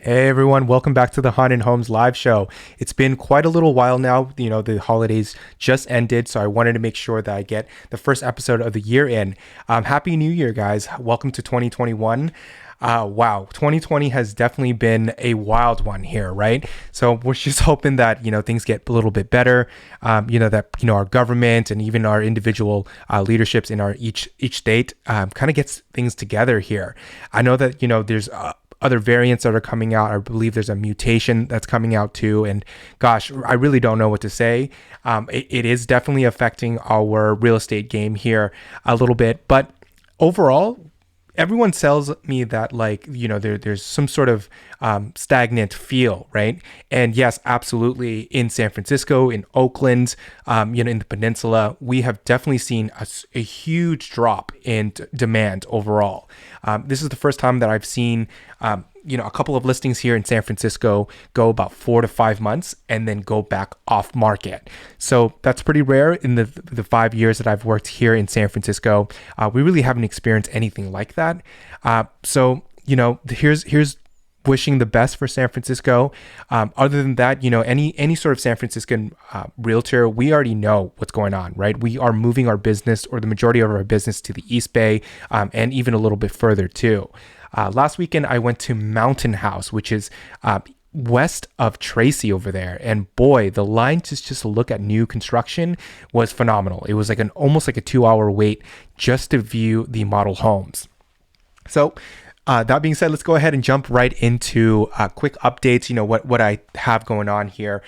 Hey everyone, welcome back to the Haunted Homes live show. It's been quite a little while now. The holidays just ended, so I wanted to make sure that I get the first episode of the year in. Happy New Year, guys. Welcome to 2021. Wow, 2020 has definitely been a wild one here, right? So we're just hoping that, things get a little bit better, our government and even our individual leaderships in our each state kind of gets things together here. I know that, there's other variants that are coming out. I believe there's a mutation that's coming out too. And gosh, I really don't know what to say. It is definitely affecting our real estate game here a little bit. But overall, everyone tells me that there's some sort of stagnant feel, right? And yes, absolutely. In San Francisco, in Oakland, in the peninsula, we have definitely seen a huge drop in demand overall. This is the first time that I've seen a couple of listings here in San Francisco go about 4 to 5 months and then go back off market. So that's pretty rare in the 5 years that I've worked here in San Francisco. We really haven't experienced anything like that. Here's wishing the best for San Francisco. Other than that, any sort of San Franciscan realtor, we already know what's going on, right? We are moving our business, or the majority of our business, to the East Bay and even a little bit further too. Last weekend, I went to Mountain House, which is west of Tracy over there. And boy, the line to just look at new construction was phenomenal. It was almost like a 2-hour wait just to view the model homes. So that being said, let's go ahead and jump right into quick updates, what I have going on here.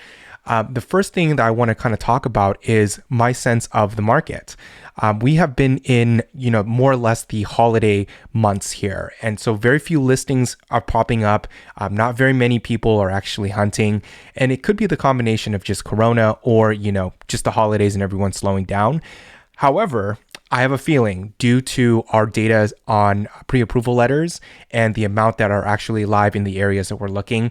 The first thing that I want to kind of talk about is my sense of the market. We have been in, more or less the holiday months here. And so very few listings are popping up. Not very many people are actually hunting. And it could be the combination of just Corona or, just the holidays and everyone slowing down. However, I have a feeling, due to our data on pre-approval letters and the amount that are actually live in the areas that we're looking,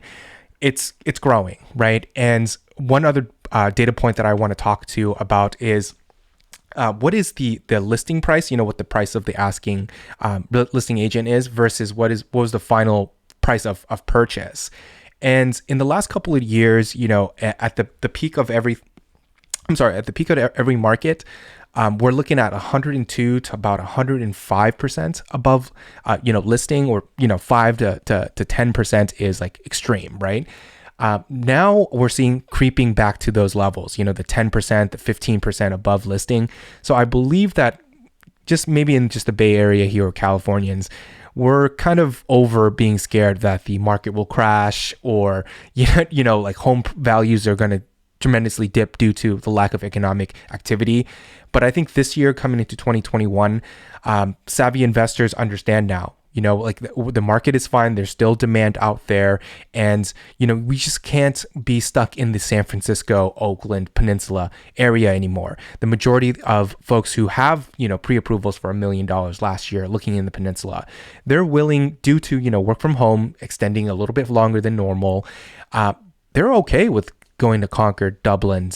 it's growing, right? And one other data point that I want to talk to you about is what is the listing price, what the price of the asking listing agent is versus what was the final price of purchase. And in the last couple of years, at the peak of every market, we're looking at 102 to about 105% above, listing, or, 5 to 10% is like extreme, right? Now we're seeing creeping back to those levels, the 10%, the 15% above listing. So I believe that just maybe in just the Bay Area here, or Californians, we're kind of over being scared that the market will crash, or, like home values are going to tremendously dip due to the lack of economic activity. But I think this year, coming into 2021, savvy investors understand now, the market is fine. There's still demand out there. And, we just can't be stuck in the San Francisco, Oakland Peninsula area anymore. The majority of folks who have, pre-approvals for $1 million last year looking in the peninsula, they're willing, due to, work from home extending a little bit longer than normal, they're okay with going to Concord, Dublin,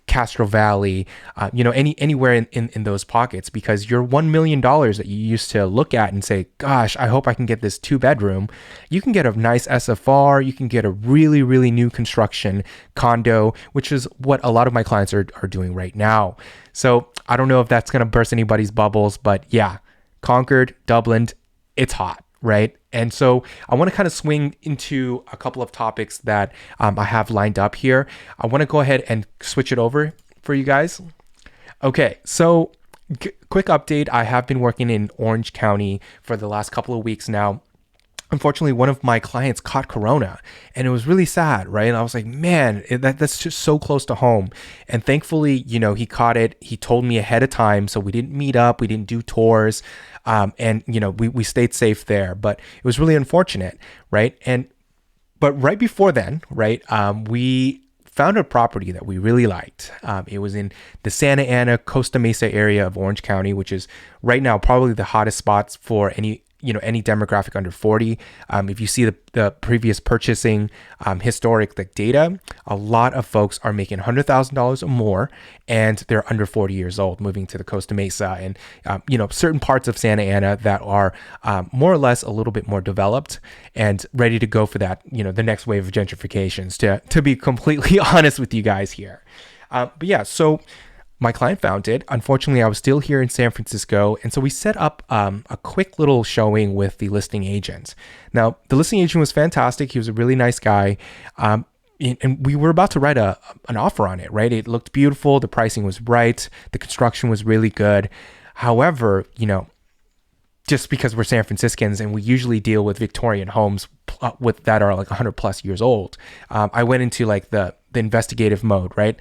Castro Valley, anywhere in those pockets, because your $1 million that you used to look at and say, gosh, I hope I can get this 2-bedroom. You can get a nice SFR. You can get a really, really new construction condo, which is what a lot of my clients are doing right now. So I don't know if that's going to burst anybody's bubbles, but yeah, Concord, Dublin, it's hot, right? And so I want to kind of swing into a couple of topics that I have lined up here. I want to go ahead and switch it over for you guys. Okay, so quick update. I have been working in Orange County for the last couple of weeks now. Unfortunately, one of my clients caught Corona, and it was really sad, right? And I was like, man, that's just so close to home. And thankfully, he caught it. He told me ahead of time, so we didn't meet up. We didn't do tours. And we stayed safe there, but it was really unfortunate, right? But right before then, right, we found a property that we really liked. It was in the Santa Ana, Costa Mesa area of Orange County, which is right now probably the hottest spots for any demographic under 40. If you see the previous purchasing historic like data, a lot of folks are making $100,000 or more, and they're under 40 years old, moving to the Costa Mesa and certain parts of Santa Ana that are more or less a little bit more developed and ready to go for that, the next wave of gentrifications. To be completely honest with you guys here, but yeah, so. My client found it. Unfortunately, I was still here in San Francisco, and so we set up a quick little showing with the listing agent. Now, the listing agent was fantastic. He was a really nice guy, and we were about to write an offer on it, right? It looked beautiful. The pricing was right. The construction was really good. However, just because we're San Franciscans and we usually deal with Victorian homes with that are like 100 plus years old, I went into like the investigative mode, right?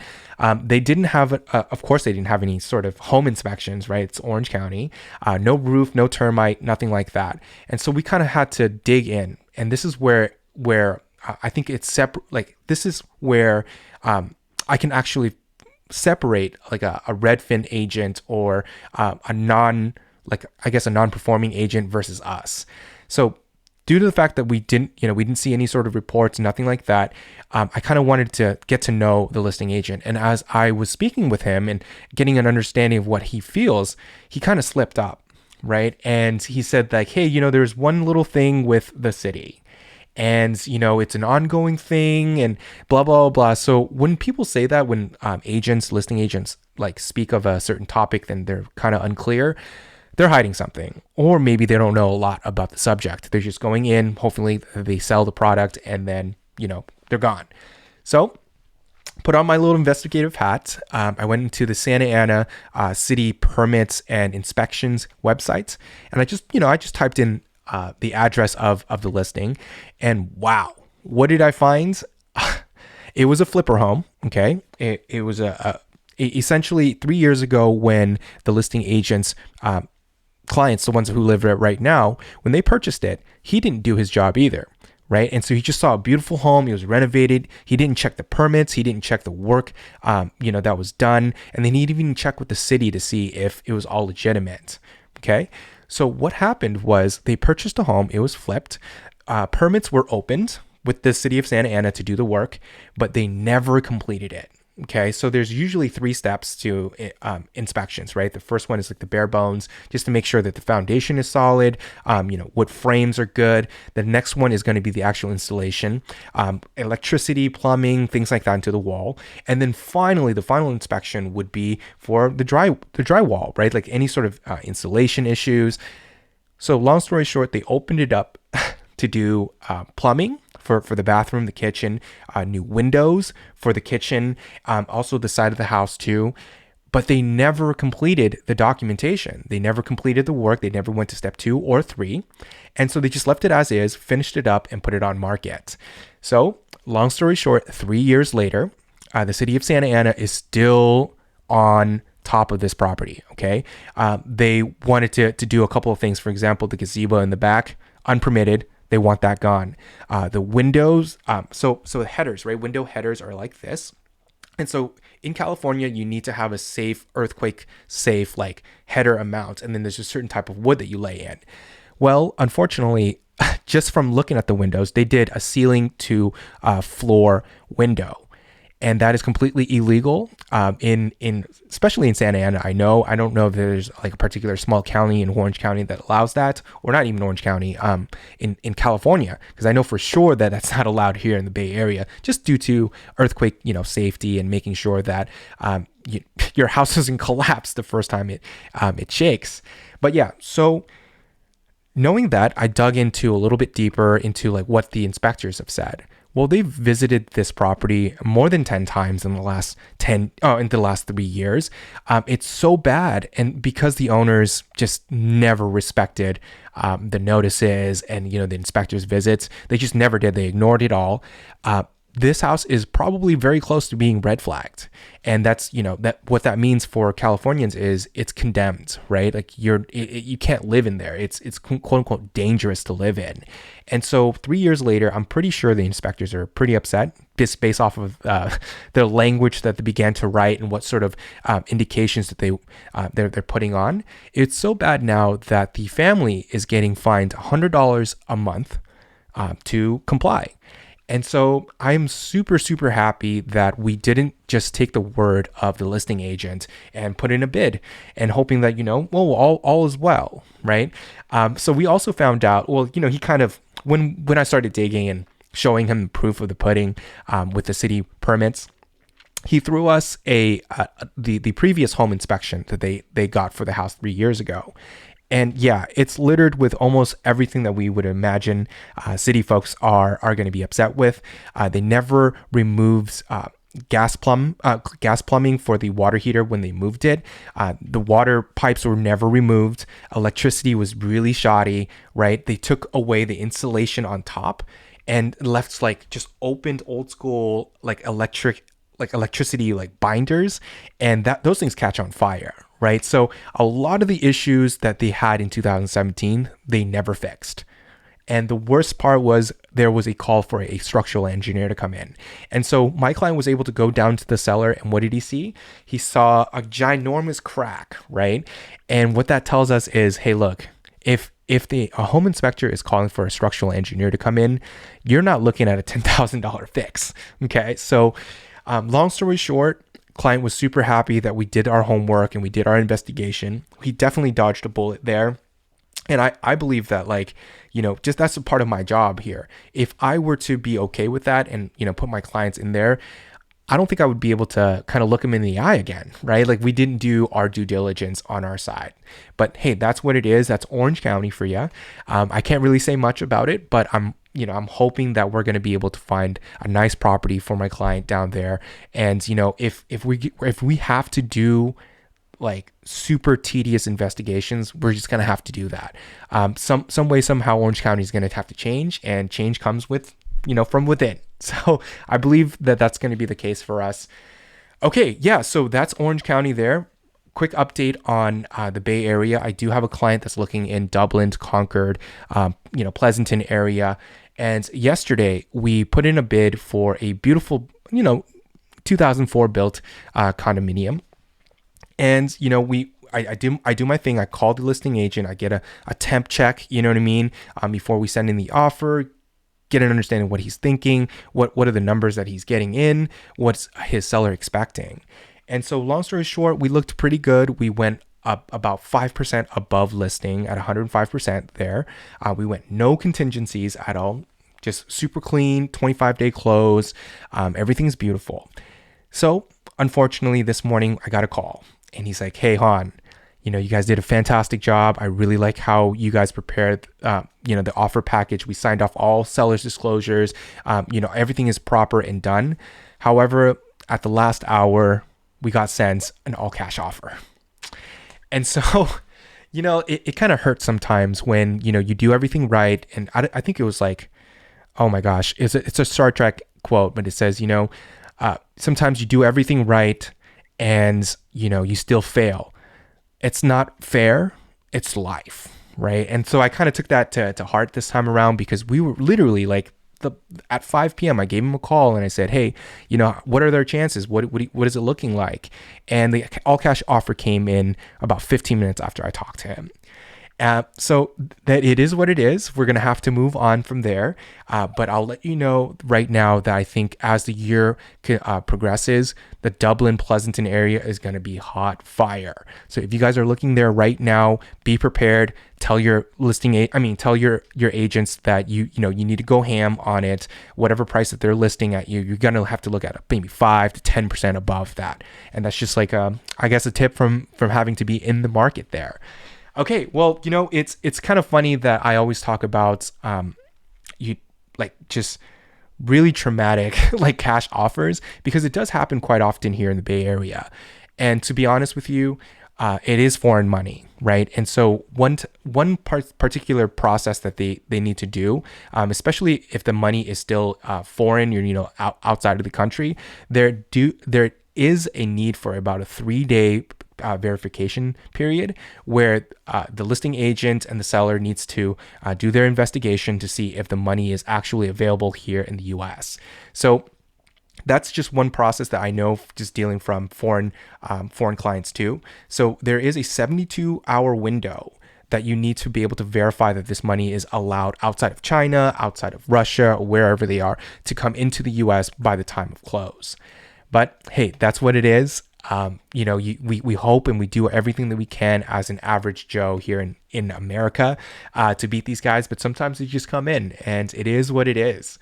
They didn't have, of course, they didn't have any sort of home inspections, right? It's Orange County, no roof, no termite, nothing like that. And so we kind of had to dig in, and this is where I think it's separate. Like this is where I can actually separate like a Redfin agent or a non-performing agent versus us. So due to the fact that we didn't see any sort of reports, nothing like that, I kind of wanted to get to know the listing agent. And as I was speaking with him and getting an understanding of what he feels, he kind of slipped up, right? And he said like, hey, there's one little thing with the city, and it's an ongoing thing, and blah blah blah. So when people say that, when listing agents like speak of a certain topic, then they're kind of unclear. They're hiding something, or maybe they don't know a lot about the subject. They're just going in, hopefully they sell the product, and then, they're gone. So put on my little investigative hat. I went into the Santa Ana city permits and inspections website, and I just typed in the address of the listing, and wow, what did I find? It was a flipper home. Okay. It was essentially 3 years ago when the listing agents, clients, the ones who live there right now, when they purchased it, he didn't do his job either, right? And so he just saw a beautiful home. It was renovated. He didn't check the permits. He didn't check the work, that was done. And then he didn't even check with the city to see if it was all legitimate. Okay. So what happened was they purchased a home. It was flipped. Permits were opened with the city of Santa Ana to do the work, but they never completed it. Okay, so there's usually 3 steps to inspections, right? The first one is like the bare bones, just to make sure that the foundation is solid, wood frames are good. The next one is going to be the actual installation, electricity, plumbing, things like that into the wall. And then finally, the final inspection would be for the drywall, right? Like any sort of installation issues. So long story short, they opened it up to do plumbing, for the bathroom, the kitchen, new windows for the kitchen, also the side of the house too. But they never completed the documentation. They never completed the work. They never went to step 2 or 3. And so they just left it as is, finished it up, and put it on market. So long story short, 3 years later, the city of Santa Ana is still on top of this property. Okay. They wanted to do a couple of things. For example, the gazebo in the back, unpermitted. They want that gone. The windows, so the headers, right? Window headers are like this. And so in California, you need to have a safe, earthquake safe, like header amount. And then there's a certain type of wood that you lay in. Well, unfortunately, just from looking at the windows, they did a ceiling to floor window. And that is completely illegal especially in Santa Ana. I don't know if there's like a particular small county in Orange County that allows that, or not even Orange County, in California, because I know for sure that that's not allowed here in the Bay Area, just due to earthquake, safety and making sure that your house doesn't collapse the first time it shakes. But yeah, so knowing that, I dug into a little bit deeper into like what the inspectors have said. Well, they've visited this property more than 10 times in the last 3 years. It's so bad. And because the owners just never respected the notices and, the inspectors' visits, they just never did. They ignored it all. this house is probably very close to being red flagged. And that's, that what that means for Californians is it's condemned, right? Like you can't live in there. It's quote unquote dangerous to live in. And so 3 years later, I'm pretty sure the inspectors are pretty upset just based off of the language that they began to write and what sort of indications that they're putting on. It's so bad now that the family is getting fined $100 a month to comply. And so I'm super, super happy that we didn't just take the word of the listing agent and put in a bid and hoping that, well, all is well, right? So we also found out, well, he kind of, when I started digging and showing him the proof of the pudding with the city permits, he threw us the previous home inspection that they got for the house 3 years ago. And yeah, it's littered with almost everything that we would imagine city folks are going to be upset with. They never removed gas plumbing for the water heater when they moved it. The water pipes were never removed. Electricity was really shoddy, right? They took away the insulation on top and left like just opened old school electricity like binders, and those things catch on fire, right? So a lot of the issues that they had in 2017, they never fixed. And the worst part was there was a call for a structural engineer to come in. And so my client was able to go down to the cellar, and what did he see? He saw a ginormous crack, right? And what that tells us is, hey, look, if a home inspector is calling for a structural engineer to come in, you're not looking at a $10,000 fix, okay? So long story short, client was super happy that we did our homework and we did our investigation. He definitely dodged a bullet there. And I believe that just that's a part of my job here. If I were to be okay with that and, put my clients in there, I don't think I would be able to kind of look them in the eye again, right? Like we didn't do our due diligence on our side. But hey, that's what it is. That's Orange County for you. I can't really say much about it, but I'm hoping that we're going to be able to find a nice property for my client down there. And, if we have to do like super tedious investigations, we're just going to have to do that. Some way, somehow Orange County is going to have to change, and change comes with, from within. So I believe that that's going to be the case for us. Okay. Yeah. So that's Orange County there. Quick update on the Bay Area. I do have a client that's looking in Dublin, Concord, Pleasanton area. And yesterday we put in a bid for a beautiful, 2004 built condominium. And, I do my thing. I call the listing agent. I get a temp check, you know what I mean? Before we send in the offer, get an understanding of what he's thinking, what are the numbers that he's getting in, what's his seller expecting. And so long story short, we looked pretty good. We went up about 5% above listing at 105% there. We went no contingencies at all, just super clean, 25-day close. Everything's beautiful. So unfortunately, this morning I got a call and he's like, hey, Han, you guys did a fantastic job. I really like how you guys prepared, the offer package. We signed off all sellers' disclosures. Everything is proper and done. However, at the last hour, we got sent an all cash offer. And so, it kind of hurts sometimes when, you do everything right. And I think it was like, oh my gosh, it's a Star Trek quote, but it says, sometimes you do everything right and, you still fail. It's not fair. It's life, right? And so I kind of took that to heart this time around, because we were literally like at 5 p.m. I gave him a call and I said, hey, what are their chances? What is it looking like? And the all cash offer came in about 15 minutes after I talked to him. So that it is what it is. We're going to have to move on from there. But I'll let you know right now that I think as the year progresses, the Dublin Pleasanton area is going to be hot fire. So if you guys are looking there right now, be prepared. Tell your tell your agents that you need to go ham on it. Whatever price that they're listing at you, you're going to have to look at maybe 5 to 10% above that. And that's just like I guess a tip from having to be in the market there. Okay, well, it's kind of funny that I always talk about just really traumatic like cash offers, because it does happen quite often here in the Bay Area. And to be honest with you, it is foreign money, right? And so particular process that they need to do, especially if the money is still foreign, outside of the country, there is a need for about a 3-day verification period where the listing agent and the seller needs to do their investigation to see if the money is actually available here in the U.S. So that's just one process that I know just dealing from foreign clients too. So there is a 72-hour window that you need to be able to verify that this money is allowed outside of China, outside of Russia, or wherever they are to come into the US by the time of close. But hey, that's what it is. We hope and we do everything that we can as an average Joe here in America to beat these guys, but sometimes they just come in and it is what it is.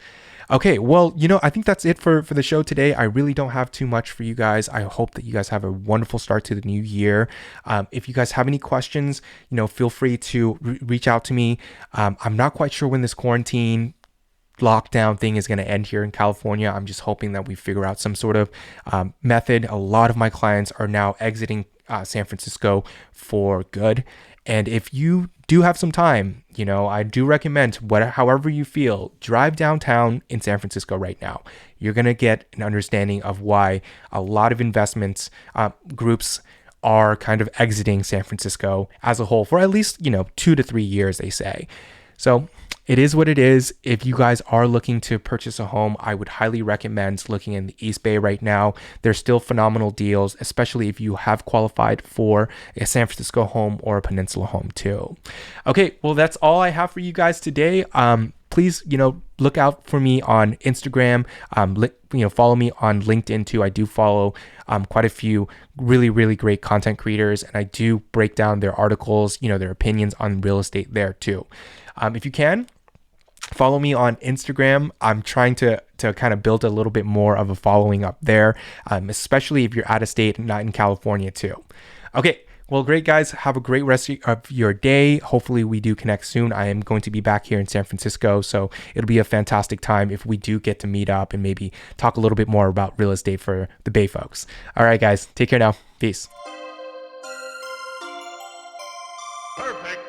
Okay, well, I think that's it for the show today. I really don't have too much for you guys. I hope that you guys have a wonderful start to the new year. If you guys have any questions, feel free to reach out to me. I'm not quite sure when this quarantine lockdown thing is going to end here in California. I'm just hoping that we figure out some sort of method. A lot of my clients are now exiting San Francisco for good. And if you do have some time, I do recommend however you feel, drive downtown in San Francisco right now. You're going to get an understanding of why a lot of investments groups are kind of exiting San Francisco as a whole for at least, 2 to 3 years, they say. So it is what it is. If you guys are looking to purchase a home, I would highly recommend looking in the East Bay right now. There's still phenomenal deals, especially if you have qualified for a San Francisco home or a Peninsula home too. Okay, well, that's all I have for you guys today. Please, look out for me on Instagram. Follow me on LinkedIn too. I do follow quite a few really, really great content creators, and I do break down their articles, their opinions on real estate there too. If you can, follow me on Instagram. I'm trying to kind of build a little bit more of a following up there, especially if you're out of state and not in California too. Okay, well, great guys. Have a great rest of your day. Hopefully we do connect soon. I am going to be back here in San Francisco, so it'll be a fantastic time if we do get to meet up and maybe talk a little bit more about real estate for the Bay folks. All right, guys, take care now. Peace. Perfect.